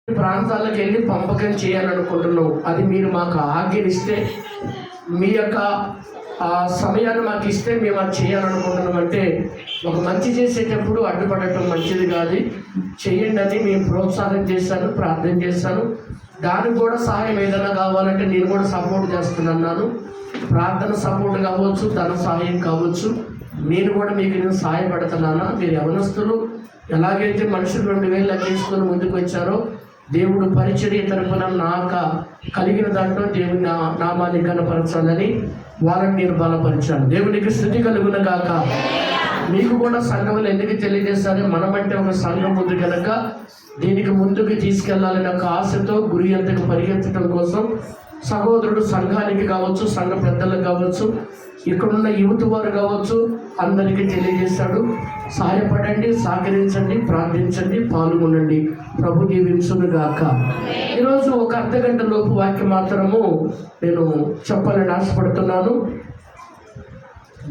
ప్రాంతాలకు వెళ్ళి పంపకం చేయాలనుకుంటున్నాం. అది మీరు మాకు ఆజ్ఞనిస్తే, మీ యొక్క ఆ సమయాన్ని మాకు ఇస్తే మేము అది చేయాలనుకుంటున్నాం. అంటే ఒక మంచి చేసేటప్పుడు అడ్డుపడటం మంచిది కాదు, చేయండి అని మేము ప్రోత్సాహం చేశాను, ప్రార్థన చేశాను. దానికి కూడా సహాయం ఏదైనా కావాలంటే నేను కూడా సపోర్ట్ చేస్తున్నాను. ప్రార్థన సపోర్ట్ కావచ్చు, ధన సహాయం కావచ్చు, నేను కూడా నేను సహాయపడుతున్నాను. మీరు యవనస్తులు ఎలాగైతే మనుషులు 2000 లెక్కేసుకొని ముందుకు వచ్చారో, దేవుడు పరిచర్య తరపున కలిగిన దాంట్లో దేవుని నామాన్ని కనపరచాలని వాళ్ళని నేను బలపరిచాను. దేవునికి స్తుతి కలుగును గాక. మీకు కూడా సంఘంలో ఎందుకు తెలియజేస్తారని, మనమంటే ఒక సంఘం ఉంది కనుక దీనికి ముందుకు తీసుకెళ్లాలని ఒక ఆశతో గురి అంతకు పరిగెత్తడం కోసం సహోదరుడు సంఘానికి కావచ్చు, సంఘ పెద్దలకు కావచ్చు, ఇక్కడున్న యువత వారు కావచ్చు, అందరికీ తెలియజేశాడు. సహాయపడండి, సహకరించండి, ప్రార్థించండి, పాల్గొనండి. ప్రభు దీవించును గాక. ఈరోజు ఒక అర్ధగంట లోపు వాక్యం మాత్రము నేను చెప్పాలని ఆశపడుతున్నాను.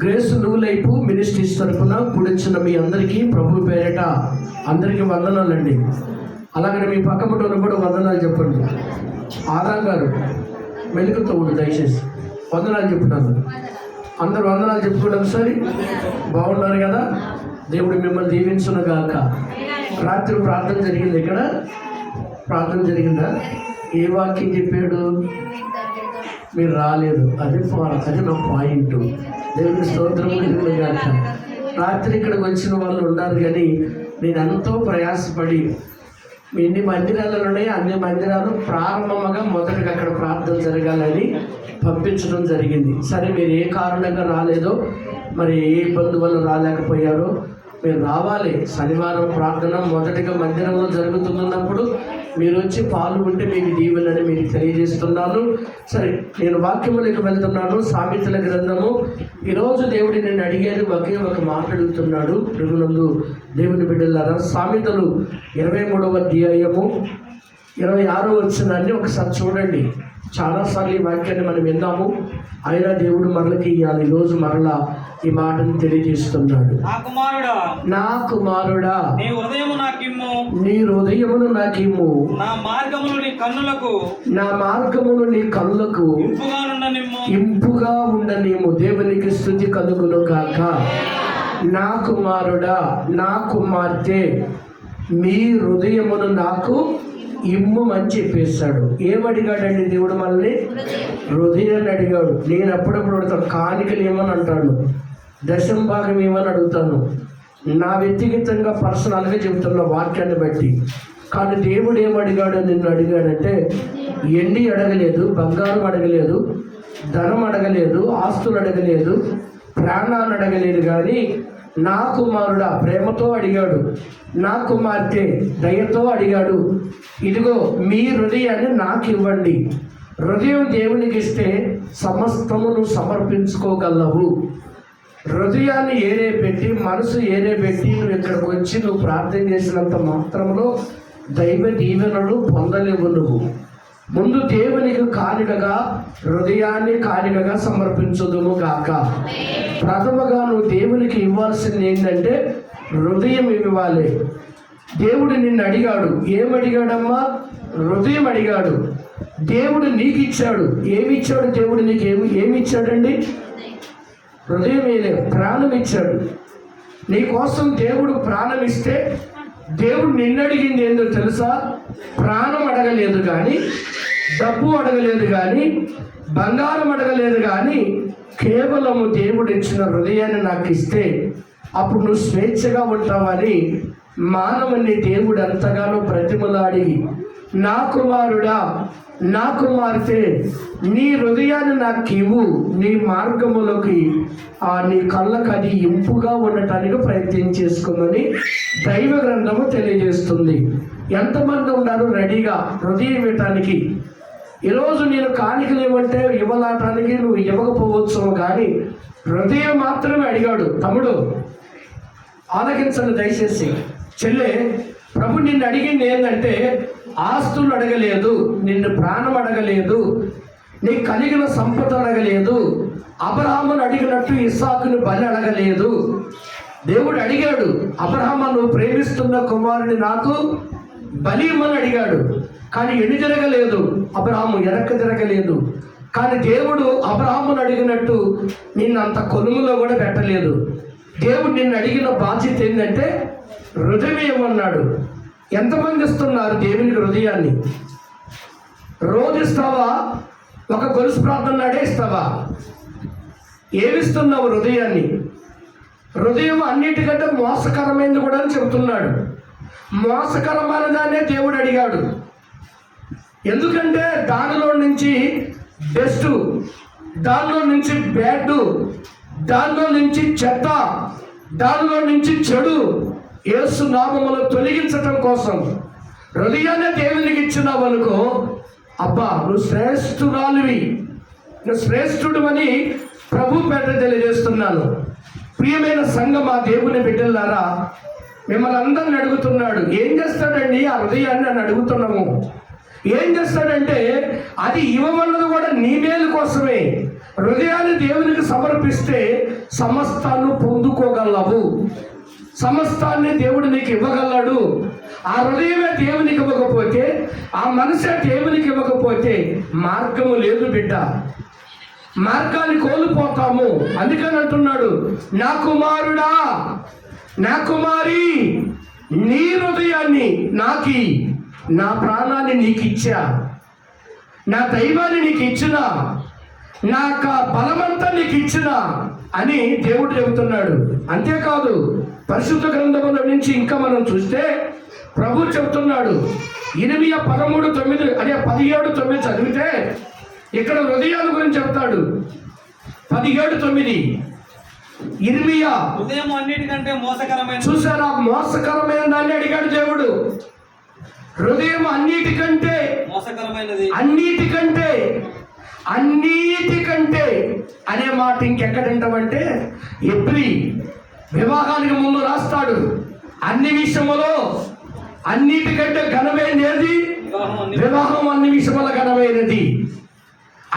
గ్రేస్ న్యూ లైఫ్ మినిస్ట్రీస్ తరఫున కూడిచ్చిన మీ అందరికీ ప్రభు పేరిట అందరికీ వందనాలండి. అలాగనే మీ పక్కమటోళ్ళు కూడా వందనాలు చెప్పండి. ఆదాం గారు మెలుగుతూ ఉండు, దయచేసి వందనాలు చెప్తున్నాను. అందరూ వందనాలు చెప్పుకోండి ఒకసారి. బాగున్నారు కదా? దేవుడు మిమ్మల్ని దీవించును గాక. రాత్రి ప్రార్థన జరిగింది. ఇక్కడ ప్రార్థన జరిగిందా? ఏ వాక్యం చెప్పాడు? మీరు రాలేదు. అది నా పాయింట్. దేవుని స్తోత్రము కలుగును గాక. రాత్రి ఇక్కడికి వచ్చిన వాళ్ళు ఉన్నారు, కానీ నేను ఎంతో ప్రయాసపడి ఎన్ని మందిరాలు ఉన్నాయో అన్ని మందిరాలు ప్రారంభంగా మొదటగా అక్కడ ప్రార్థన జరగాలని పంపించడం జరిగింది. సరే, మీరు ఏ కారణంగా రాలేదో, మరి ఏ ఇబ్బంది వల్ల రాలేకపోయారో, మీరు రావాలి. శనివారం ప్రార్థన మొదటిగా మందిరంలో జరుగుతున్నప్పుడు మీరు వచ్చి పాల్గొంటే మీకు దీవెనని మీకు తెలియజేస్తున్నాను. సరే, నేను వాక్యములకు వెళ్తున్నాను. సామెతల గ్రంథము. ఈరోజు దేవుడు నేను అడిగేది ఒకే ఒక మాట అడుగుతున్నాడు. ప్రభునందు దేవుని బిడ్డలారా, సామెతలు 23వ అధ్యాయము 26వ వచనాన్ని ఒకసారి చూడండి. చాలాసార్లు ఈ వాక్యాన్ని మనం విన్నాము, అయినా దేవుడు మరలకి ఇవ్వాలి. ఈరోజు మరలా ఈ మాటను తెలియజేస్తున్నాడు. నా కుమారుడా, నీ హృదయమును నాకిమ్ము, నా మార్గమును నీ కన్నులకు ఇంపుగా ఉండనిమ్ము. దేవునికి స్తుతి కలుగును గాక. నా కుమారుడా, నా కుమార్తె, మీ హృదయమును నాకు ఇమ్ము అని చెప్పేస్తాడు. ఏమడిగాడండి దేవుడు? మనల్ని హృదయాన్ని అడిగాడు. నేను అప్పుడప్పుడు అడుగుతాను, కాணிకలు ఏమని అంటాను, దశం భాగం ఏమని అడుగుతాను. నా వ్యక్తిగతంగా పర్సనల్గా చెబుతున్న వాక్యాన్ని బట్టి. కానీ దేవుడు ఏమడిగాడు? నిన్ను అడిగాడంటే, ఎండి అడగలేదు, బంగారం అడగలేదు, ధనం అడగలేదు, ఆస్తులు అడగలేదు, ప్రాణాన్ని అడగలేదు. కానీ నా కుమారుడా ప్రేమతో అడిగాడు, నా కుమార్తె దయతో అడిగాడు. ఇదిగో మీ హృదయాన్ని నాకు ఇవ్వండి. హృదయం దేవునికి ఇస్తే సమస్తమును సమర్పించుకోగలవు. హృదయాన్ని ఏరే పెట్టి, మనసు ఏరే పెట్టి నువ్వు ఇక్కడికి వచ్చి నువ్వు ప్రార్థన చేసినంత మాత్రంలో దైవ దీవెనలు పొందలేవు. నువ్వు ముందు దేవునికి కానుకగా హృదయాన్ని కానుకగా సమర్పించుదుము గాక. ప్రథమగా నువ్వు దేవునికి ఇవ్వాల్సింది ఏంటంటే హృదయం ఇవ్వాలి. దేవుడు నిన్ను అడిగాడు. ఏమడిగాడమ్మా? హృదయం అడిగాడు. దేవుడు నీకు ఇచ్చాడు. ఏమి ఇచ్చాడు దేవుడు నీకు? ఏమి ఇచ్చాడండి? హృదయం ఏలే, ప్రాణం ఇచ్చాడు. నీ కోసం దేవుడు ప్రాణం ఇస్తే, దేవుడు నిన్ను అడిగింది ఏందో తెలుసా? ప్రాణం అడగలేదు కానీ, డబ్బు అడగలేదు కానీ, బంగారం అడగలేదు కానీ, కేవలము దేవుడు ఇచ్చిన హృదయాన్ని నాకు ఇస్తే అప్పుడు నువ్వు స్వేచ్ఛగా ఉంటావని మానవుని దేవుడు ఎంతగానో బ్రతిమలాడి, నా కుమారుడా, నా కుమార్తె, నీ హృదయాన్ని నాకు ఇవ్వు, నీ మార్గములోకి నీ కళ్ళకు అది ఇంపుగా ఉండటానికి ప్రయత్నం చేసుకోమని దైవ గ్రంథము తెలియజేస్తుంది. ఎంతమంది ఉన్నారు రెడీగా హృదయం ఇవ్వటానికి? ఈరోజు నేను కాணிకలు ఇవ్వంటే ఇవ్వలాటానికి నువ్వు ఇవ్వకపోవచ్చు, కానీ హృదయం మాత్రమే అడిగాడు. తమ్ముడు ఆలకించండి దయచేసి. చెల్లె, ప్రభు నిన్ను అడిగింది ఏంటంటే, ఆస్తులు అడగలేదు, నిన్ను ప్రాణం అడగలేదు, నీకు కలిగిన సంపద అడగలేదు, అబ్రహామును అడిగినట్టు ఇస్సాకును బలి అడగలేదు. దేవుడు అడిగాడు, అబ్రహాము నువ్వు ప్రేమిస్తున్న కుమారుని నాకు బలీమని అడిగాడు, కానీ ఎన్ని జరగలేదు. అబ్రహాము వెనక్కి జరగలేదు. కానీ దేవుడు అబ్రహామును అడిగినట్టు నిన్ను అంత కొలుములో కూడా పెట్టలేదు. దేవుడు నిన్ను అడిగిన బాధ్యత ఏంటంటే హృదయం ఇవ్వమన్నాడు. ఎంతమంది ఇస్తున్నారు దేవునికి హృదయాన్ని? రోజు ఇస్తావా? ఒక గొలుసు ప్రార్థన నాడే ఇస్తావా? ఏమిస్తున్నావు హృదయాన్ని? హృదయం అన్నిటికంటే మోసకరమైనది కూడా అని చెబుతున్నాడు. మోసకరమైన దాన్నే దేవుడు అడిగాడు. ఎందుకంటే దానిలో నుంచి బెస్ట్, దానిలో నుంచి బ్యాడ్, దానిలో నుంచి చెత్త, దానిలో నుంచి చెడు యేసు నామములో తొలగించటం కోసం హృదయాన్ని దేవునికి ఇచ్చినావు అనుకో, అబ్బా నువ్వు శ్రేష్ఠురాలివి, నువ్వు శ్రేష్ఠుడు అని ప్రభు పేట తెలియజేస్తున్నాను. ప్రియమైన సంఘం, ఆ దేవుని బిడ్డలారా, మిమ్మల్ని అందరిని అడుగుతున్నాడు, ఏం చేస్తాడండి ఆ హృదయాన్ని అని అడుగుతున్నాము. ఏం చేస్తాడంటే అది ఇవ్వమన్నది కూడా నీ మేలు కోసమే. హృదయాన్ని దేవునికి సమర్పిస్తే సమస్తాన్ని పొందుకోగలవు, సమస్తాన్ని దేవుడు నీకు ఇవ్వగలడు. ఆ హృదయమే దేవునికి ఇవ్వకపోతే, ఆ మనసే దేవునికి ఇవ్వకపోతే మార్గము లేదు బిడ్డ, మార్గాన్ని కోల్పోతాము. అందుకని అంటున్నాడు, నా కుమారుడా, నా కుమారి, నీ హృదయాన్ని నాకి, నా ప్రాణాన్ని నీకు ఇచ్చా, నా దైవాన్ని నీకు ఇచ్చిన, నా బలమంతా నీకు ఇచ్చిన అని దేవుడు చెబుతున్నాడు. అంతేకాదు పరిశుద్ధ గ్రంథముల నుంచి ఇంకా మనం చూస్తే ప్రభు చెబుతున్నాడు. ఇర్మియా 13:9 అదే 17:9 చదివితే ఇక్కడ హృదయాల గురించి చెప్తాడు. 17:9 ఇర్మియా హృదయం అన్నిటికంటే మోసకరమైన. చూసారా, మోసకరమైన దాన్ని అడిగాడు దేవుడు. హృదయం అన్నిటికంటే మోసకరమైనది, అన్నిటికంటే అనే మాట ఇంకెక్కడంటామంటే ఎబ్రీ వివాహానికి ముందు రాస్తాడు. అన్ని విషయములో అన్నిటికంటే ఘనమైనది వివాహం, అన్ని విషయముల ఘనమైనది.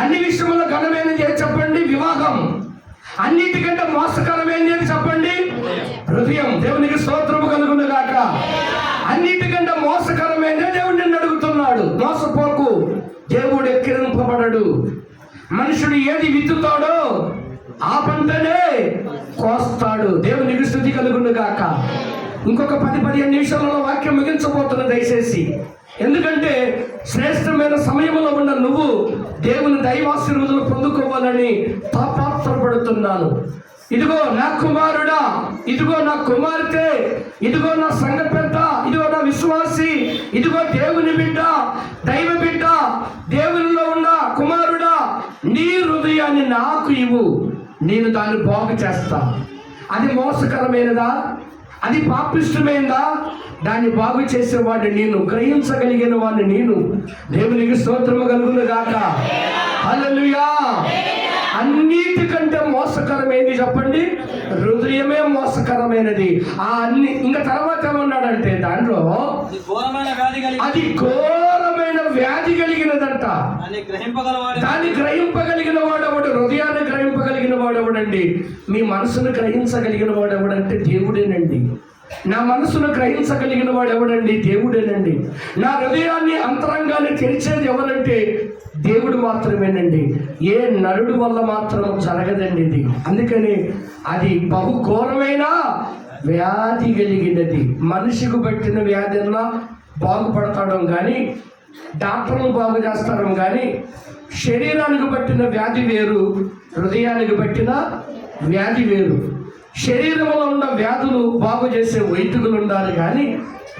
అన్ని విషయముల ఘనమైనది చెప్పండి వివాహం. అన్నిటికంటే మోసకరమైనది చెప్పండి హృదయం. దేవునికి స్తోత్రము కలుగును గాక. అన్నిటికంటే మోసకరమైనది దేవుడు నిన్ను అడుగుతున్నాడు. మోసపోకు, దేవుడు ఎక్కిరింపబడడు. మనుషుడు ఏది విత్తుతాడో ఆ పంటనే కోస్తాడు. దేవునికి స్తుతి కలుగును గాక. ఇంకొక 10-15 నిమిషాలలో వాక్యం ముగించబోతున్నా దయచేసి. ఎందుకంటే శ్రేష్టమైన సమయంలో ఉన్న నువ్వు దేవుని దైవాశీర్వాదాలు పొందుకోవాలని తాపత్రపడుతున్నాను. ఇదిగో నా కుమారుడా, ఇదిగో నా కుమార్తె, ఇదిగో నా సంఘ పెద్ద, ఇదిగో నా విశ్వాసి, ఇదిగో దేవుని బిడ్డ, దైవ బిడ్డ, దేవునిలో ఉన్న కుమారుడా, నీ హృదయాన్ని నాకు ఇవ్వు, నేను దాన్ని బాగు చేస్తా. అది మోసకరమైనదా? అది పాపిష్టమైందా? దాన్ని బాగు చేసేవాడిని నేను, గ్రహించగలిగిన వాడిని నేను. దేవునికి స్తోత్రము కలుగును గాక. హల్లెలూయా. అన్నిటికంటే మోసకరమైనది చెప్పండి హృదయమే మోసకరమైనది. ఆ అన్ని ఇంకా తర్వాత ఏమన్నాడంటే దాంట్లో అది ఘోరమైన వ్యాధి కలిగినదంట. దాన్ని గ్రహింపగలిగిన వాడెవడు? హృదయాన్ని గ్రహింపగలిగిన వాడెవడండి? మీ మనసును గ్రహించగలిగిన వాడెవడంటే దేవుడేనండి. నా మనసును గ్రహించగలిగిన వాడు ఎవడండి? దేవుడేనండి. నా హృదయాన్ని అంతరంగాన్ని తెరిచేది ఎవరంటే దేవుడు మాత్రమేనండి. ఏ నరుడు వల్ల మాత్రం జరగదండి ఇది. అందుకని అది బహుఘోరమైన వ్యాధి కలిగినది. మనిషికి పట్టిన వ్యాధి అన్నా బాగుపడతాడం కానీ, డాక్టర్లు బాగు చేస్తాడం కానీ, శరీరానికి పట్టిన వ్యాధి వేరు, హృదయానికి పట్టిన వ్యాధి వేరు. శరీరంలో ఉన్న వ్యాధులు బాగు చేసే వైద్యులు ఉండాలి కానీ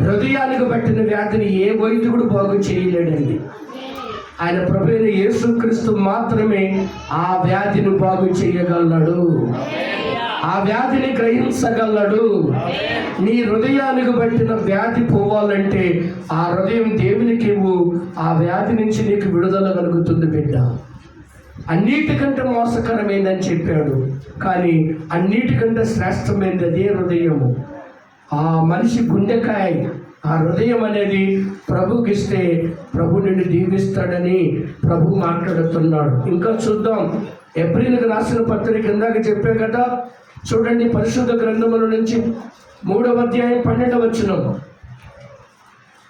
హృదయానికి పట్టిన వ్యాధిని ఏ వైద్యుడు బాగు చేయలేడండి. ఆయన ప్రభువైన యేసుక్రీస్తు మాత్రమే ఆ వ్యాధిని బాగు చేయగలడు, ఆ వ్యాధిని గ్రహించగలడు. నీ హృదయానికి పట్టిన వ్యాధి పోవాలంటే ఆ హృదయం దేవునికి ఇవ్వు, ఆ వ్యాధి నుంచి నీకు విడుదల కలుగుతుంది బిడ్డ. అన్నిటికంటే మోసకరమైందని చెప్పాడు, కానీ అన్నిటికంటే శ్రేష్టమైనది అదే హృదయము. ఆ మనిషి గుండెకాయ, ఆ హృదయం అనేది ప్రభుకి ఇస్తే ప్రభు నిన్ను దీవిస్తాడని ప్రభు మాట్లాడుతున్నాడు. ఇంకా చూద్దాం. ఏప్రిల్కి రాసిన పత్రిక ఇందాక చెప్పే కదా, చూడండి పరిశుద్ధ గ్రంథముల నుంచి 3వ అధ్యాయం 12వ వచనం.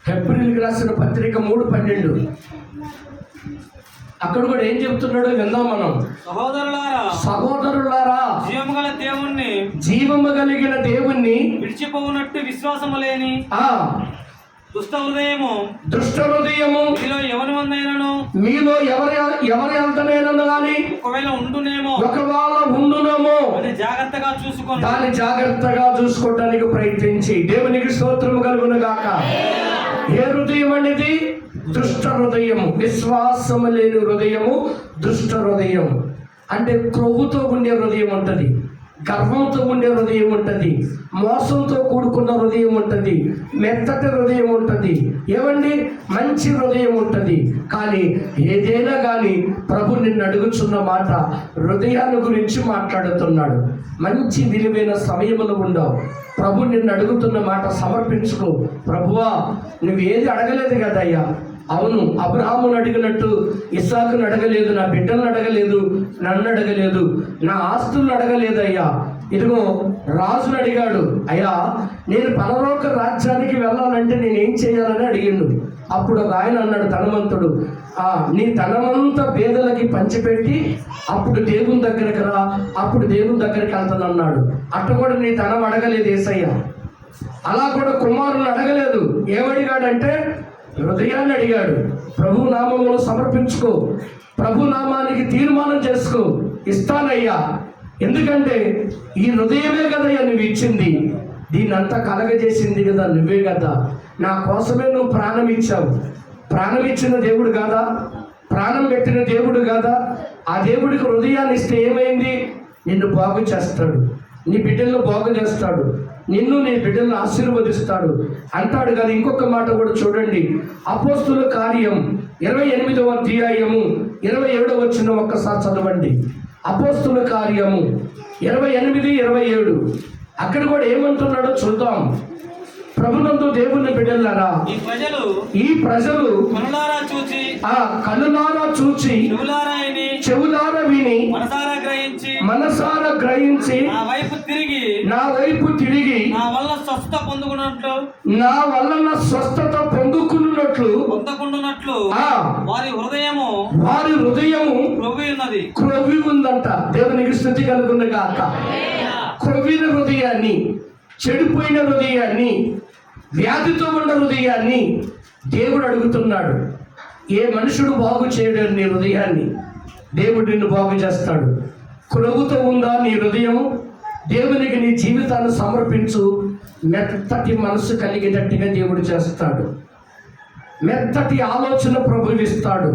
హెబ్రీయులకు రాసిన పత్రిక 3:12. అక్కడ కూడా ఏం చెప్తున్నాడో విందాం మనం. సహోదరులారా, జీవము కలిగిన దేవుణ్ణి విడిచిపోవునట్టు విశ్వాసము లేని దుష్ట హృదయము మీలో ఎవరి అంతనైనను గాని ఒకవేళ ఉండునేమో దాన్ని జాగ్రత్తగా చూసుకోవడానికి ప్రయత్నించి దేవునికి స్తోత్రము కలుగును గాక. ఏ హృదయం అనేది? దుష్ట హృదయము. విశ్వాసము లేని హృదయము దుష్ట హృదయం. అంటే క్రొవ్వుతో ఉండే హృదయం ఉంటుంది, గర్వంతో ఉండే హృదయం ఉంటుంది, మోసంతో కూడుకున్న హృదయం ఉంటుంది, మెత్తటి హృదయం ఉంటుంది. ఏమండి? మంచి హృదయం ఉంటుంది. కానీ ఏదైనా కానీ ప్రభు నిన్ను అడుగుచున్న మాట హృదయాన్ని గురించి మాట్లాడుతున్నాడు. మంచి విలువైన సమయంలో ఉండవు. ప్రభు నిన్ను అడుగుతున్న మాట సమర్పించుకో. ప్రభువా, నువ్వు ఏది అడగలేదు కదయ్యా. అవును, అబ్రహామును అడిగినట్టు ఇస్సాకును అడగలేదు, నా బిడ్డలను అడగలేదు, నన్ను అడగలేదు, నా ఆస్తులను అడగలేదు అయ్యా. ఇదిగో రాజును అడిగాడు, అయ్యా నేను పరలోక రాజ్యానికి వెళ్ళాలంటే నేనేం చేయాలని అడిగిండు. అప్పుడు ఒక ఆయన అన్నాడు, ధనవంతుడు, నీ ధనమంతా పేదలకి పంచిపెట్టి అప్పుడు దేవుని దగ్గరికి రా, అప్పుడు దేవుని దగ్గరికి వెళ్తానన్నాడు. అట్ట కూడా నీ ధనం అడగలేదు యేసయ్య. అలా కూడా కుమారుని అడగలేదు. ఏమడిగాడంటే హృదయాన్ని అడిగాడు. ప్రభు నామమును సమర్పించుకో, ప్రభు నామానికి తీర్మానం చేసుకో, ఇస్తానయ్యా. ఎందుకంటే ఈ హృదయమే కదయ్యా నువ్వు ఇచ్చింది, దీన్ని అంతా కలగజేసింది కదా నువ్వే కదా. నా కోసమే నువ్వు ప్రాణం ఇచ్చావు. ప్రాణం ఇచ్చిన దేవుడు కాదా? ప్రాణం పెట్టిన దేవుడు కాదా? ఆ దేవుడికి హృదయాన్ని ఇస్తే ఏమైంది? నిన్ను బాగు చేస్తాడు, నీ బిడ్డలను బాగు చేస్తాడు, నిన్ను నీ బిడ్డలను ఆశీర్వదిస్తాడు అంటాడు కదా. ఇంకొక మాట కూడా చూడండి, అపోస్తుల కార్యం 28వ అధ్యాయము 27వ వచనం ఒక్కసారి చదవండి. అపోస్తుల కార్యము 28-27. అక్కడ కూడా ఏమంటున్నాడో చూద్దాం. ప్రభునందు దేవుని బిడ్డలారా, ఈ ప్రజలు కనులారా చూచి చెవులారా విని మనసారా గ్రహించి నా వైపు తిరిగి నా వలన స్వస్థత పొందుకున్నట్లు వారి హృదయము క్రొవ్వి ఉందంట. దేవునికి స్తుతి కలుగును గాక. క్రొవ్విన హృదయాన్ని, చెడిపోయిన హృదయాన్ని, వ్యాధితో ఉన్న హృదయాన్ని దేవుడు అడుగుతున్నాడు. ఏ మనుషుడు బాగు చేయడు నీ హృదయాన్ని, దేవుడు నిన్ను బాగు చేస్తాడు. క్రొవ్వుతో ఉందా నీ హృదయము? దేవునికి నీ జీవితాన్ని సమర్పించు. మెత్తటి మనసు కలిగేటట్టుగా దేవుడు చేస్తాడు. మెత్తటి ఆలోచన ప్రభువిస్తాడు.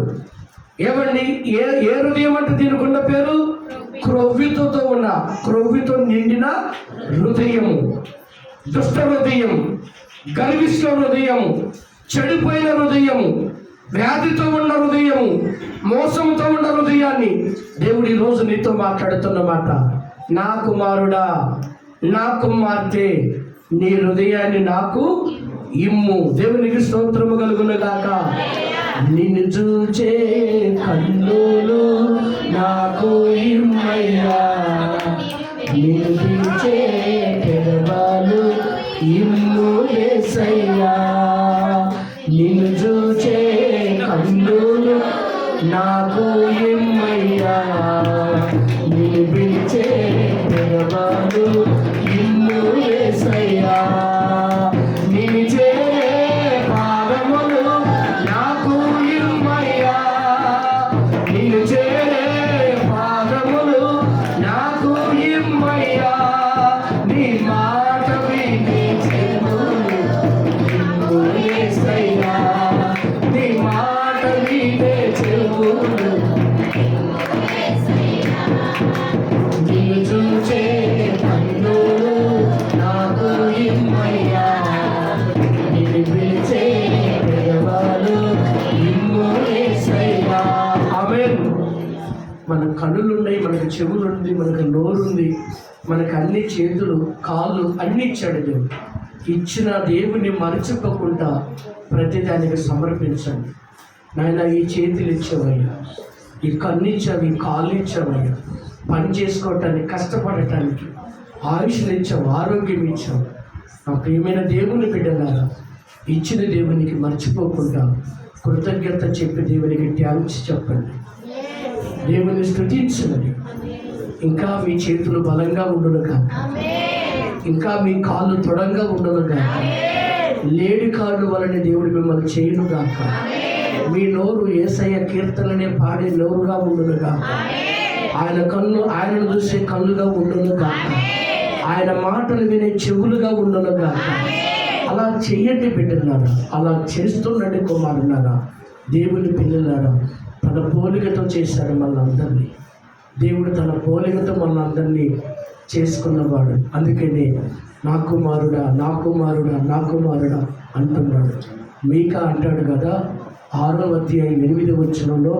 ఏమండి? ఏ హృదయం అంటే దీనికి ఉన్న పేరు క్రొవ్వితో ఉన్న, క్రొవ్వితో నిండిన హృదయము, దుష్ట హృదయం, గర్విష్ట హృదయము, చెడిపోయిన హృదయము, వ్యాధితో ఉన్న హృదయము, మోసంతో ఉన్న హృదయాన్ని దేవుడు ఈరోజు నీతో మాట్లాడుతున్న మాట, నా కుమారుడా, నా కుమార్తె, నీ హృదయాన్ని నాకు ఇమ్ము. దేవునికి స్తోత్రము కలుగును గాక. నిన్ను చూచే కన్నులు నాకు ఇమ్మయ్యా, నిన్ను పిలిచే పెదవాలు ఇమ్ము యేసయ్యా. నిన్ను చూచే కన్నులు నాకు ఇమ్మయ్యా, నిన్ను పిలిచే పెదవాలు ఇమ్ము యేసయ్యా. నిన్ను చేరే పాదములు నాకు ఇమ్మయ్యా, నిన్ను చేరే పాదములు నాకు ఇమ్మయ్యా. నీ మాట విని చెవులు ఇమ్ము యేసయ్యా, నీ మాట వినే చెవులు నిన్ను చూచే కన్నులు నాకు ఇమ్మయ్యా, నిన్ను పిలిచే పెదవాలు ఇమ్ము యేసయ్యా. ఆమేన్. మన కనులున్నాయి, మనకు చెవులుంది, మనకు నోరుంది, మనకు అన్ని చేతులు, కాళ్ళు అన్ని ఇచ్చాడు దేవుడు. ఇచ్చిన దేవుని మరచిపోకుండా ప్రతిదానికి సమర్పించండి. నాయన, ఈ చేతులు ఇచ్చావయ్యా, ఈ కన్ను ఇచ్చావు, ఈ కాళ్ళు ఇచ్చావయ్యా, పని చేసుకోవటానికి, కష్టపడటానికి ఆయుష్ని ఇచ్చావు, ఆరోగ్యం ఇచ్చావు. నా ప్రియమైన దేవుని బిడ్డలారా, ఇచ్చిన దేవునికి మర్చిపోకుండా కృతజ్ఞత చెప్పి దేవునికి థ్యాంక్స్ చెప్పండి. దేవుని స్తుతించండి. ఇంకా మీ చేతులు బలంగా ఉండును కాక, ఇంకా మీ కాళ్ళు దృఢంగా ఉండును కాక, లేడి కాళ్ళు వలన దేవుడు మిమ్మల్ని చేయును గాక. మీ నోరు యేసయ్య కీర్తననే పాడే నోరుగా ఉండును గాక. ఆయన కన్ను ఆయనను చూసే కళ్ళుగా ఉండును గాక. ఆయన మాటలు వినే చెవులుగా ఉండును గాక. అలా చెయ్యండి బిడ్డలారా, అలా చేస్తుండండి కుమారులారా, దేవుని పిల్లలారా. తన పోలికతో చేశాడు మనందరినీ. దేవుడు తన పోలికతో మనందరినీ చేసుకున్నవాడు. అందుకనే నా కుమారుడా, నా కుమారుడా, నా కుమారుడా అంటున్నాడు. మీకా అంటాడు కదా 6వ అధ్యాయం 8వ వచనంలో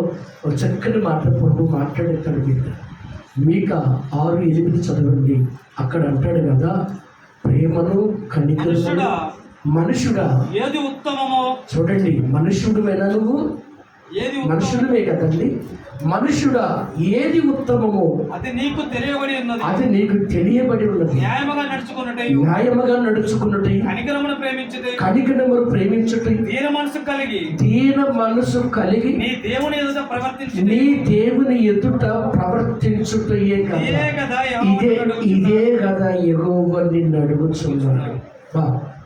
ఒక చక్కని మాట ప్రభు మాట్లాడతాడు. మీకా 6:8 చదవండి. అక్కడ అంటాడు కదా, ప్రేమను కనికరమును మనుషుడా ఏది ఉత్తమమో. చూడండి, మనుషుడువేనా నువ్వు? మనుషుడివే కదండి. మనుషుడా ఏది ఉత్తమమో అది నీకు తెలియబడి ఉన్నది. అది నీకు తెలియబడి ఉన్నది. న్యాయముగా నడుచుకున్నట్టు, కనికరమును ప్రేమించుట, దీన మనసు కలిగి నీ దేవుని ఎదుట ప్రవర్తించుటయే కదా. ఇదే కదా యెహోవా నిన్ను అడుగుతున్నాడు.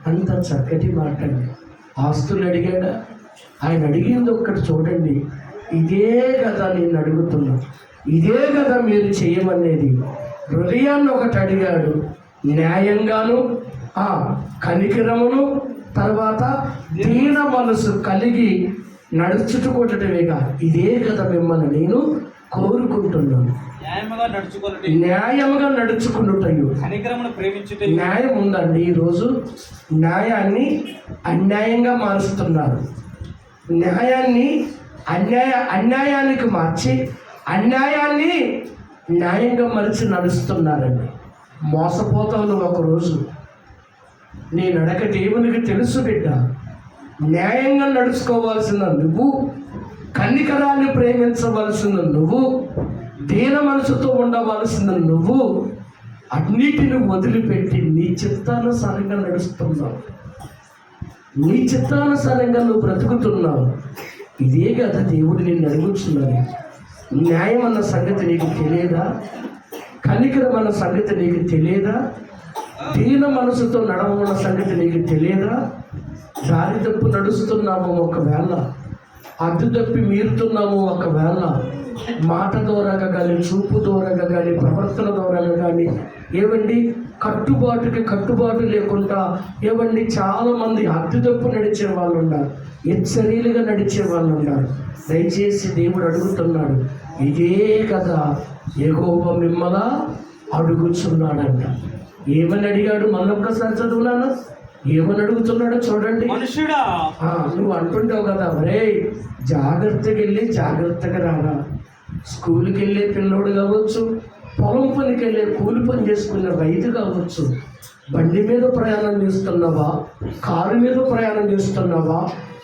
అంత చక్కటి మాట అండి. ఆస్తులు అడిగాడా? ఆయన అడిగింది ఒక్కటి చూడండి. ఇదే కదా నేను అడుగుతున్నా, ఇదే కదా మీరు చేయమనేది. హృదయాన్ని ఒకటి అడిగాడు, న్యాయంగాను కనికరమును, తర్వాత దీన మనసు కలిగి నడుచుకోవటమేగా. ఇదే కదా మిమ్మల్ని నేను కోరుకుంటున్నాను. న్యాయముగా నడుచుకున్నటయు. న్యాయం ఉందండి. ఈరోజు న్యాయాన్ని అన్యాయంగా మారుస్తున్నారు. న్యాయాన్ని అన్యాయానికి మార్చి అన్యాయాన్ని న్యాయంగా మలిచి నడుస్తున్నారండి. మోసపోతావు ఒకరోజు. నీ నడక దేవునికి తెలుసు బిడ్డ. న్యాయంగా నడుచుకోవాల్సిన నువ్వు, కనికరాన్ని ప్రేమించవలసిన నువ్వు, దీన మనసుతో ఉండవలసిన నువ్వు అన్నిటిని వదిలిపెట్టి నీ చిత్తానుసారంగా నడుస్తున్నావు. నీ చిత్తానుసారంగా నువ్వు బ్రతుకుతున్నావు. ఇదే కదా దేవుడు నిన్ను అడుగుతున్నాడు. న్యాయం అన్న సంగతి నీకు తెలియదా? కనికరం అన్న సంగతి నీకు తెలియదా? దీన మనసుతో నడవన్న సంగతి నీకు తెలియదా? దారి తప్పు నడుస్తున్నాము ఒకవేళ, అడ్డు తప్పి మీరుతున్నాము ఒకవేళ, మాట ద్వారాగా కానీ, చూపు ద్వారాగా కానీ, ప్రవర్తన ద్వారాగా కానీ, ఏవండి కట్టుబాటు లేకుండా ఏవండి చాలామంది అడ్డు తప్పు నడిచే వాళ్ళు ఉన్నారు, హెచ్చరీలుగా నడిచే వాళ్ళు ఉన్నారు. దయచేసి దేవుడు అడుగుతున్నాడు, ఇదే కదా యెహోవా మిమ్మల్ని అడుగుతున్నాడంట. ఏమని అడిగాడు? మళ్ళొక్కసారి చదువునాను. ఏమని అడుగుతున్నాడో చూడండి. మనుషుడా, నువ్వు అంటుంటావు కదా, ఒరే జాగ్రత్తగా వెళ్ళి జాగ్రత్తగా రారా. స్కూల్కి వెళ్ళే పిల్లోడు కావచ్చు, పొలం పనికి వెళ్ళే కూలి పని చేసుకునే రైతు కావచ్చు, బండి మీద ప్రయాణం చేస్తున్నావా, కారు మీద ప్రయాణం చేస్తున్నావా,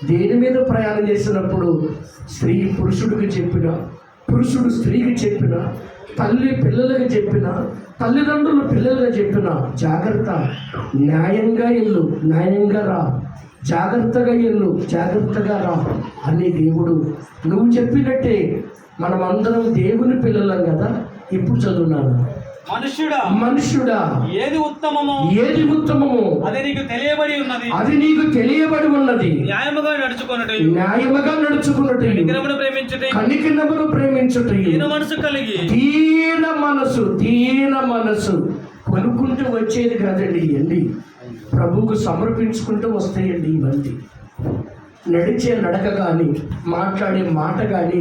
దేని మీద ప్రయాణం చేసినప్పుడు స్త్రీ పురుషుడికి చెప్పిన, పురుషుడు స్త్రీకి చెప్పిన, తల్లి పిల్లలకి చెప్పిన, తల్లిదండ్రులు పిల్లలుగా చెప్పిన, జాగ్రత్త, న్యాయంగా ఇల్లు, న్యాయంగా రా, జాగ్రత్తగా ఇల్లు, జాగ్రత్తగా రా అని దేవుడు నువ్వు చెప్పినట్టే మనం అందరం దేవుని పిల్లలం కదా. ఇప్పుడు చదువున్నాను. మనుష్యుడా ఏది ఉత్తమమో అది నీకు తెలియబడి ఉన్నది. న్యాయముగా నడుచుకున్నట్టు, కనికరమును ప్రేమించుట, దీన మనసు కొనుక్కుంటూ వచ్చేది కాదండి. ఇవన్నీ ప్రభువుకు సమర్పించుకుంటూ వస్తాయండి. ఇవన్నీ నడిచే నడక కానీ, మాట్లాడే మాట కానీ,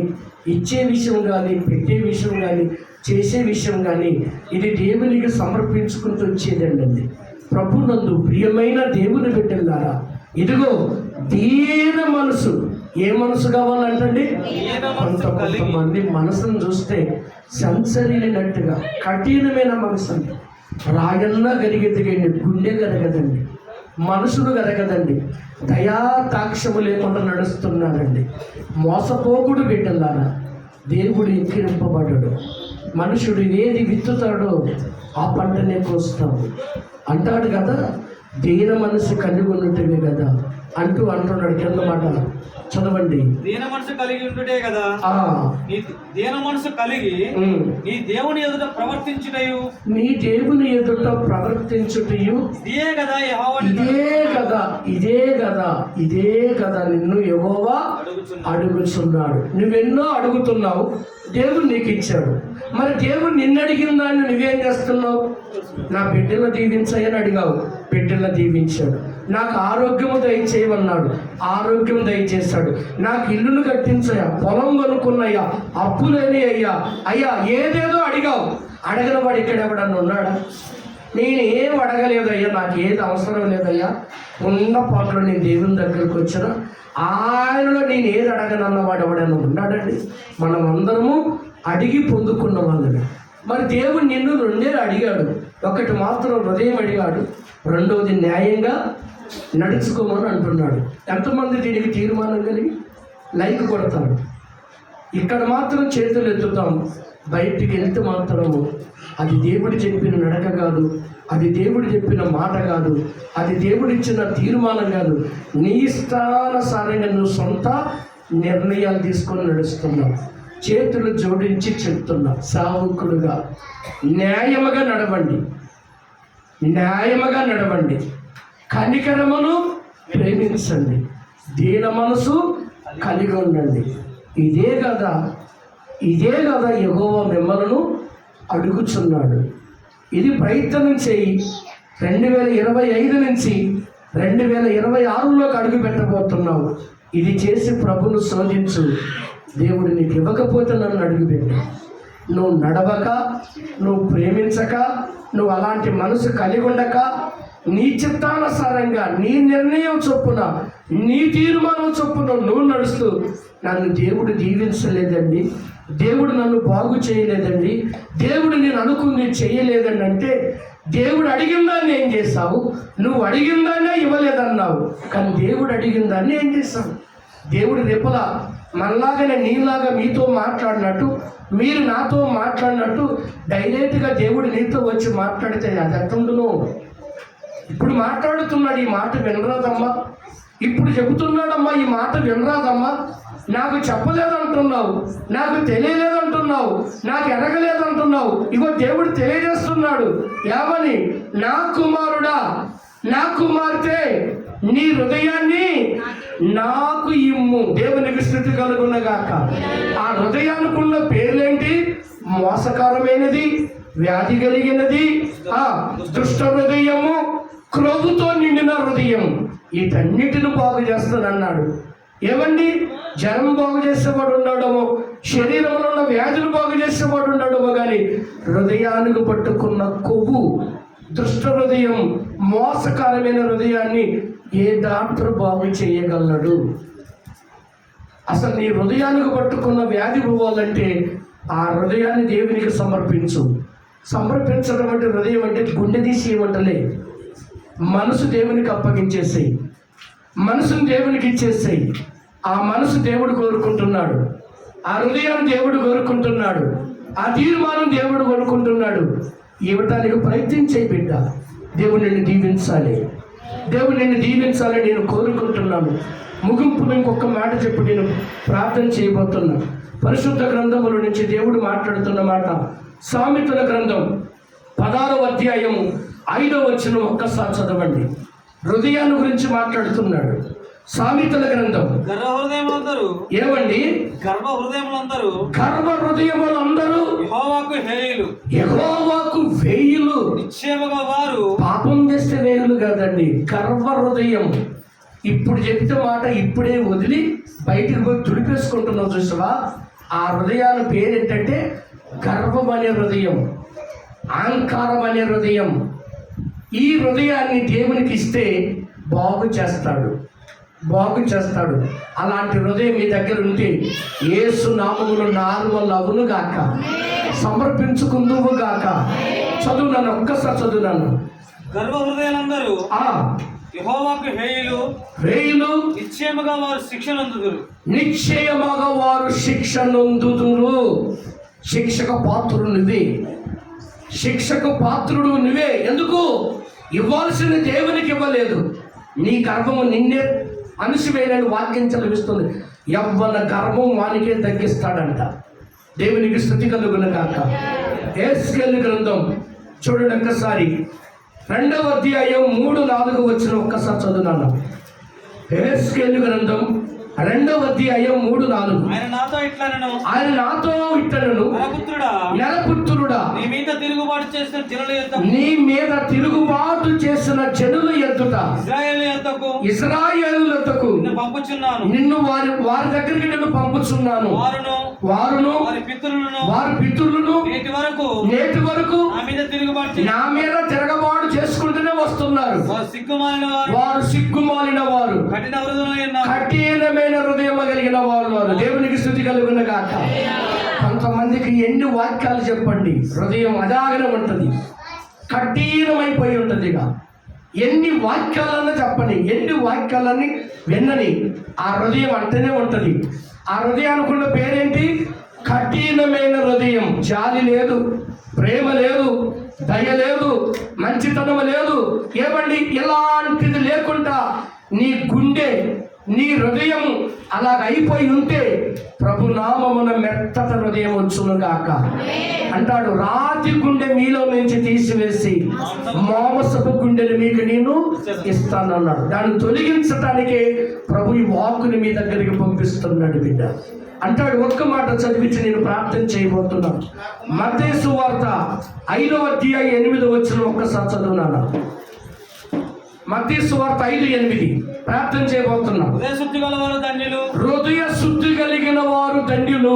ఇచ్చే విషయం కానీ, పెట్టే విషయం కానీ, చేసే విషయం కానీ, ఇది దేవునికి సమర్పించుకుంటూ వచ్చేదండి. ప్రభునందు ప్రియమైన దేవుని బిడ్డలారా, ఇదిగో దీన మనసు. ఏ మనసు కావాలంటండి? కొంతమంది మనసును చూస్తే సంచరినట్టుగా కఠినమైన మనసు అంట. రాయన్నా గరిగెదిగండి, గుండె గరగదండి, మనసును గరగదండి, దయాతాక్షము లేకుండా నడుస్తున్నారండి. మోసపోకుడు బిడ్డలారా, దేవుడు ఎక్కిరింపబడ్డాడు. మనుషుడు ఏది విత్తుతాడో ఆ పంటనే కోస్తాడు అంటాడు కదా. దీన మనసు కలిగి ఉన్నట్టువే కదా అంటున్నాడు కింద మాట చదవండి. దీన మనసు కలిగి ఉండుటే కదా, నీ దీన మనసు కలిగి నీ దేవుని ఎదుట ప్రవర్తించుటయు, నీ దేవుని ఎదుట ప్రవర్తించుటయు ఇదే కదా ఇదే కదా నిన్ను యెహోవా అడుగుతున్నాడు. నువ్వెన్నో అడుగుతున్నావు, దేవుడు నీకు ఇచ్చాడు. మరి దేవుడు నిన్ను అడిగిన దాన్ని నువ్వేం చేస్తున్నావు? నా బిడ్డలను దీవించాయని అడిగావు, బిడ్డలను దీవించాడు. నాకు ఆరోగ్యము దయచేయమన్నాడు, ఆరోగ్యం దయచేశాడు. నాకు ఇల్లును కట్టించయ్యా, పొలం కొనుక్కున్నయ్యా, అప్పులేని అయ్యా ఏదేదో అడిగావు. అడగని వాడు ఇక్కడ ఎవడన్నా ఉన్నాడా? నేనేం అడగలేదయ్యా, నాకు ఏది అవసరం లేదయ్యా, ఉన్న పాటలో నేను దేవుని దగ్గరకు వచ్చిన ఆయనలో నేను ఏది అడగనన్నవాడు ఎవడన్నా ఉన్నాడండి? మనం అందరము అడిగి పొందుకున్న వాళ్ళని. మరి దేవుడు నిన్ను రెండేళ్ళు అడిగాడు, ఒకటి మాత్రం హృదయం అడిగాడు, రెండవది న్యాయంగా నడుచుకోమని అంటున్నాడు. ఎంతమంది దీనికి తీర్మానం కలిగి లైక్ కొడతాడు? ఇక్కడ మాత్రం చేతులు ఎత్తుతాం, బయటికి వెళ్తే మాత్రము అది దేవుడు చెప్పిన నడక కాదు, అది దేవుడు చెప్పిన మాట కాదు, అది దేవుడు ఇచ్చిన తీర్మానం కాదు. నీ ఇష్టానుసారంగా నువ్వు సొంత నిర్ణయాలు తీసుకొని నడుస్తున్నావు. చేతులు జోడించి చెప్తున్నా, సావుకులుగా న్యాయముగా నడవండి, కనికరమును ప్రేమించండి, దీన మనసు కలిగి ఉండండి. ఇదే కదా యెహోవా మిమ్మలను అడుగుచున్నాడు. ఇది ప్రయత్నం చేయి. 2025 నుంచి 2026లోకి అడుగు పెట్టబోతున్నావు. ఇది చేసి ప్రభును శోధించు. దేవుడు నీకు ఇవ్వకపోతే నన్ను అడుగుపెట్టు. నువ్వు నడవక, నువ్వు ప్రేమించక, నువ్వు అలాంటి మనసు కలిగి ఉండక, నీ చిత్తానుసారంగా నీ నిర్ణయం చొప్పున, నీ తీర్మానం చొప్పున నువ్వు నడుస్తూ, నన్ను దేవుడు దీవించలేదండి, దేవుడు నన్ను బాగు చేయలేదండి, దేవుడు నేను అనుకుంది చేయలేదండి అంటే, దేవుడు అడిగిన దాన్ని ఏం చేస్తావు? నువ్వు అడిగిన దాన్నే ఇవ్వలేదన్నావు, కానీ దేవుడు అడిగిన దాన్ని ఏం చేస్తావు? దేవుడు రేపలా మనలాగానే నీలాగా మీతో మాట్లాడినట్టు, మీరు నాతో మాట్లాడినట్టు డైరెక్ట్గా దేవుడు నీతో వచ్చి మాట్లాడితే అది ఎట్టుండును? ఇప్పుడు మాట్లాడుతున్నాడు, ఈ మాట వినరాదమ్మా, ఇప్పుడు చెబుతున్నాడమ్మా, ఈ మాట వినరాదమ్మా, నాకు చెప్పలేదంటున్నావు, నాకు తెలియలేదంటున్నావు, నాకు ఎరగలేదంటున్నావు. ఇగో దేవుడు తెలియజేస్తున్నాడు ఏమని? నా కుమారుడా, నా కుమార్తె, నీ హృదయాన్ని నాకు ఇమ్ము. దేవునికి స్తుతి కలుగునగాక. ఆ హృదయానికి ఉన్న పేర్లేంటి? మోసకరమైనది, వ్యాధి కలిగినది, దుష్ట హృదయము, క్రొవ్వుతో నిండిన హృదయం. వీటన్నిటిని బాగు చేస్తానన్నాడు. ఏమండి? జ్వరం బాగు చేసేవాడు ఉన్నాడేమో, శరీరంలో ఉన్న వ్యాధులు బాగు చేసేవాడు ఉన్నాడేమో, కానీ హృదయానికి పట్టుకున్న కొవ్వు, దుష్ట హృదయం, మోసకరమైన హృదయాన్ని ఏ డాక్టర్ బాగు చేయగలడు? అసలు నీ హృదయానికి పట్టుకున్న వ్యాధి పోవాలంటే ఆ హృదయాన్ని దేవునికి సమర్పించు. సమర్పించడం అంటే హృదయం అంటే గుండె తీసి ఏమంటలే, మనసు దేవునికి అప్పగించేసేయి, మనసును దేవునికి ఇచ్చేసేయి. ఆ మనసు దేవుడు కోరుకుంటున్నాడు, ఆ హృదయాన్ని దేవుడు కోరుకుంటున్నాడు, ఆ తీర్మానం దేవుడు కోరుకుంటున్నాడు. ఇవ్వటానికి ప్రయత్నించే బిడ్డ, దేవుడు నిన్ను దీవించాలి, దేవుడు నిన్ను దీవించాలని నేను కోరుకుంటున్నాను. ముగింపులో ఇంకొక మాట చెప్పి నేను ప్రార్థన చేయబోతున్నా. పరిశుద్ధ గ్రంథముల నుంచి దేవుడు మాట్లాడుతున్న మాట సామెతల గ్రంథం 16వ అధ్యాయము 5వ వచనం ఒక్కసారి చదవండి. హృదయాన్ని గురించి మాట్లాడుతున్నాడు. సామెతల గ్రంథం. ఏమండి? గర్భ హృదయములందరూ యెహోవాకు వేయులు. నిశ్చయముగా వారు పాపం చేస్తే వేయులు కాదండి, గర్భ హృదయం. ఇప్పుడు చెప్తే మాట ఇప్పుడే వదిలి బయటికి పోయి తుడిపేసుకుంటున్నావు చూసావా? ఆ హృదయాల పేరేంటంటే గర్వం అనే హృదయం, అహంకారం అనే హృదయం. ఈ హృదయాన్ని దేవునికి ఇస్తే బాగు చేస్తాడు. అలాంటి హృదయం మీ దగ్గర ఉంటే యేసు నామములో నార్మల్ అవును గాక, సమర్పించుకుందువు గాక. చదువునాను, ఒక్కసారి చదువునాను. గర్వ హృదయాలందరూ యెహోవాకు హేయులు, నిశ్చయముగా వారు శిక్ష నొందుదురు. శిక్షకు పాత్రుడు నువ్వే. ఎందుకు? ఇవ్వాల్సిన దేవునికి ఇవ్వలేదు. నీ గర్వము నిన్నే అణిసివేయనని వాక్యం చదివిస్తుంది. యవ్వన గర్వం వానికే తగ్గిస్తాడంట. దేవునికి స్తుతి కలుగును గాక. యెహెజ్కేలు గ్రంథం చూడండి ఒక్కసారి, 2వ అధ్యాయం 3-4 వచ్చిన ఒక్కసారి చదువునాను. యెహెజ్కేలు గ్రంథం 2వ అధ్యాయం 3-4. ఆయన నాతో ఇట్లనెను, నరపుత్రుడా, నీ మీద తిరుగుబాటు చేసిన జనుల ఎదుట ఇశ్రాయేలులకు నిన్ను వారి దగ్గరికి నిన్ను పంపుచున్నాను. వారును వారి పితరులను నేటి వరకు నా మీద తిరగబాటు చేసుకుంటూనే వస్తున్నారు. వారు సిగ్గుమాలిన వారు, కఠినమైన హృదయం కలిగిన వాళ్ళు. దేవునికి స్తుతి కలుగును గాక. కొంతమందికి ఎన్ని వాక్యాలు చెప్పండి, హృదయం అదాగనే ఉంటుంది, కఠినమైపోయి ఉంటుంది. ఇక ఎన్ని వాక్యాలన్నా చెప్పండి, ఎన్ని వాక్యాలన్నీ విన్నని ఆ హృదయం అంటేనే ఉంటుంది. ఆ హృదయానికి ఉన్న పేరేంటి? కఠినమైన హృదయం. జాలి లేదు, ప్రేమ లేదు, దయ లేదు, మంచితనం లేదు. ఏమండి, ఇలాంటిది లేకుండా నీ గుండె, నీ హృదయం అలాగ అయిపోయి ఉంటే ప్రభు నామమున మెత్తట హృదయం వచ్చును గాక అంటాడు. రాతి గుండె మీలో నుంచి తీసివేసి మాంసపు గుండెని మీకు నేను ఇస్తానన్నాడు. దాన్ని తొలగించటానికే ప్రభు ఈ వాక్కుని మీ దగ్గరికి పంపిస్తున్నాడు బిడ్డ అంటాడు. ఒక్క మాట చదివించి నేను ప్రార్థన చేయబోతున్నాను. మత్తయి సువార్త 5వ అధ్యాయం 8 వచ్చిన ఒక్కసారి చదువునాను. మత్తయి సువార్త 5:8 ప్రార్థన చేయబోతున్నాం. హృదయ శుద్ధి కలిగిన వారు ధన్యులు,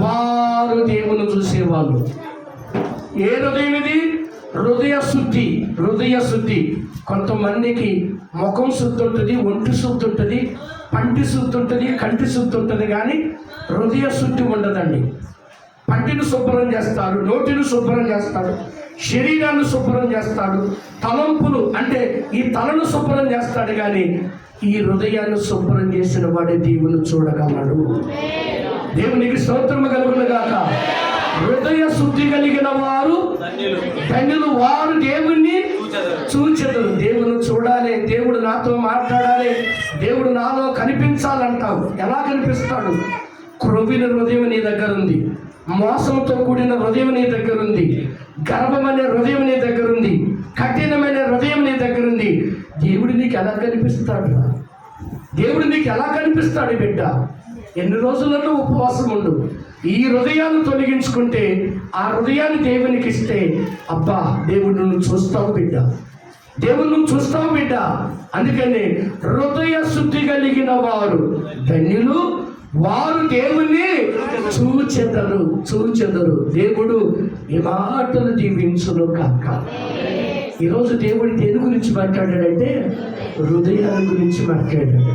వారు దేవుని చూసేవాళ్ళు. ఏ హృదయం ఇది? హృదయ శుద్ధి. హృదయ శుద్ధి. కొంతమందికి ముఖం శుద్ధి ఉంటుంది, ఒంటి శుద్ధి ఉంటుంది, పంటి శుద్ధి ఉంటుంది, కంటి శుద్ధి ఉంటుంది, కానీ హృదయ శుద్ధి ఉండదండి. పంటిని శుభ్రం చేస్తాడు, నోటిని శుభ్రం చేస్తాడు, శరీరాన్ని శుభ్రం చేస్తాడు, తలంపులు అంటే ఈ తలను శుభ్రం చేస్తాడు, కానీ ఈ హృదయాన్ని శుభ్రం చేసిన వాడే దేవుని చూడగలడు. దేవునికి స్తోత్రము కలుగును గాక. హృదయ శుద్ధి కలిగిన వారు ధన్యులు, వారు దేవుణ్ణి చూచెదరు. దేవుని చూడాలి, దేవుడు నాతో మాట్లాడాలి, దేవుడు నాలో కనిపించాలంటావు. ఎలా కనిపిస్తాడు? క్రొవ్విన హృదయం నీ దగ్గర ఉంది, మోసంతో కూడిన హృదయం నీ దగ్గర ఉంది, గర్వమైన హృదయం నీ దగ్గర ఉంది, కఠినమైన హృదయం నీ దగ్గర ఉంది. దేవుడు నీకు ఎలా కనిపిస్తాడు? దేవుడు నీకు ఎలా కనిపిస్తాడు బిడ్డ? ఎన్ని రోజులలో ఉపవాసం ఉండు. ఈ హృదయాన్ని తొలగించుకుంటే, ఆ హృదయాన్ని దేవునికి ఇస్తే, అబ్బా దేవుడు నువ్వు చూస్తావు బిడ్డ, దేవుడు నువ్వు చూస్తావు బిడ్డ. అందుకని హృదయ శుద్ధి కలిగిన వారు ధన్యులు, వారు దేవుణ్ణి చూచెదరు. దేవుడు ఈ మాటలు దీవించును కాక. ఈరోజు దేవుడు దేని గురించి మాట్లాడాడంటే హృదయాల గురించి మాట్లాడాడు.